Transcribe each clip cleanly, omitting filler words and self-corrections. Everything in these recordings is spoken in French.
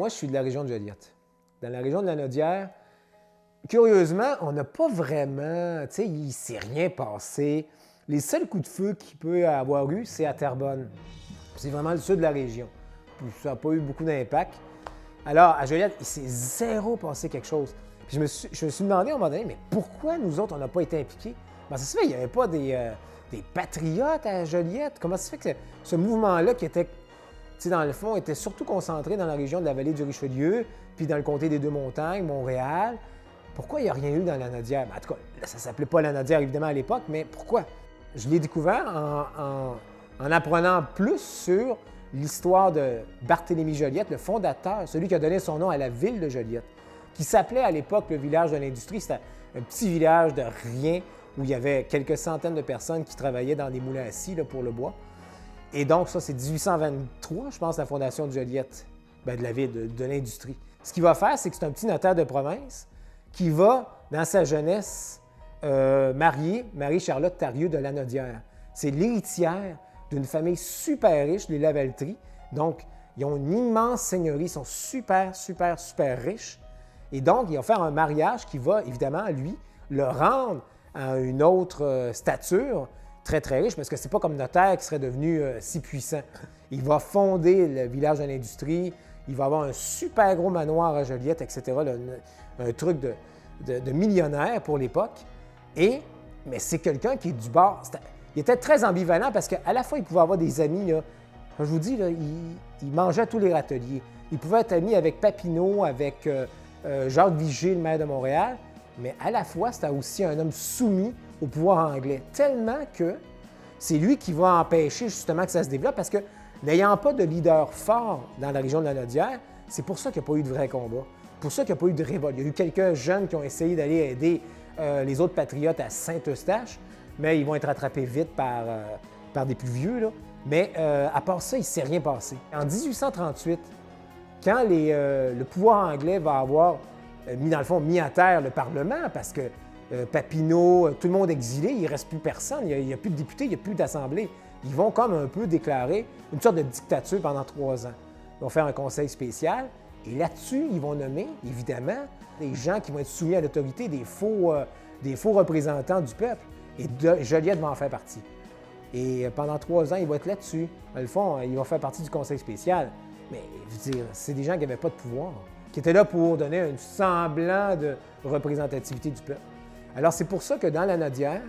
Moi, je suis de la région de Joliette. Dans la région de la Nodière, curieusement, on n'a pas vraiment, tu sais, il ne s'est rien passé. Les seuls coups de feu qu'il peut y avoir eu, c'est à Terrebonne. C'est vraiment le sud de la région. Puis ça n'a pas eu beaucoup d'impact. Alors, à Joliette, il s'est zéro passé quelque chose. Puis je me suis demandé à un moment donné, mais pourquoi nous autres, on n'a pas été impliqués? Ben, ça se fait, il n'y avait pas des patriotes à Joliette. Comment ça se fait que ce mouvement-là, qui était, tu sais, dans le fond, était surtout concentré dans la région de la vallée du Richelieu, puis dans le comté des Deux-Montagnes, Montréal, pourquoi il n'y a rien eu dans la Nodière? Ben, en tout cas, ça ne s'appelait pas la Nodière, évidemment, à l'époque, mais pourquoi? Je l'ai découvert en apprenant plus sur l'histoire de Barthélemy Joliette, le fondateur, celui qui a donné son nom à la ville de Joliette, qui s'appelait à l'époque le village de l'industrie. C'était un petit village de rien où il y avait quelques centaines de personnes qui travaillaient dans des moulins à scie là, pour le bois. Et donc, ça, c'est 1823, je pense, la fondation de Joliette, bien, de la ville, de l'industrie. Ce qu'il va faire, c'est que c'est un petit notaire de province qui va, dans sa jeunesse, marier Marie-Charlotte Tharieux de la Nodière. C'est l'héritière d'une famille super riche, les Lavelterie. Donc, ils ont une immense seigneurie, ils sont super, super, super riches. Et donc, ils vont faire un mariage qui va, évidemment, lui, le rendre à une autre stature, très, très riche, parce que c'est pas comme notaire qui serait devenu si puissant. Il va fonder le village de l'industrie, il va avoir un super gros manoir à Joliette, etc., là, un truc de millionnaire pour l'époque. Mais c'est quelqu'un qui est du bord. Il était très ambivalent parce qu'à la fois, il pouvait avoir des amis. Là, je vous dis, là, il mangeait à tous les râteliers. Il pouvait être ami avec Papineau, avec Jacques Vigée, le maire de Montréal, mais à la fois, c'était aussi un homme soumis au pouvoir anglais. Tellement que c'est lui qui va empêcher justement que ça se développe parce que n'ayant pas de leader fort dans la région de la Nodière, c'est pour ça qu'il n'y a pas eu de vrai combat. Pour ça qu'il n'y a pas eu de révolte. Il y a eu quelques jeunes qui ont essayé d'aller aider les autres patriotes à Saint-Eustache, mais ils vont être rattrapés vite par des plus vieux. Là. Mais à part ça, il ne s'est rien passé. En 1838, quand le pouvoir anglais va avoir mis à terre le Parlement, parce que Papineau, tout le monde exilé, il ne reste plus personne, il n'y a plus de députés, il n'y a plus d'assemblée. Ils vont comme un peu déclarer une sorte de dictature pendant 3 ans. Ils vont faire un conseil spécial, et là-dessus, ils vont nommer, évidemment, des gens qui vont être soumis à l'autorité, des faux représentants du peuple. Et Joliette va en faire partie. Et pendant 3 ans, il va être là-dessus. Dans le fond, il va faire partie du conseil spécial. Mais, je veux dire, c'est des gens qui n'avaient pas de pouvoir, qui étaient là pour donner un semblant de représentativité du peuple. Alors, c'est pour ça que dans la Nodière,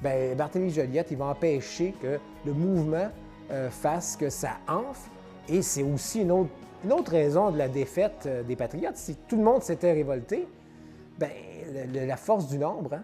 bien, Barthélemy Joliette, il va empêcher que le mouvement fasse que ça enfle. Et c'est aussi une autre raison de la défaite des Patriotes. Si tout le monde s'était révolté, bien, la force du nombre, hein?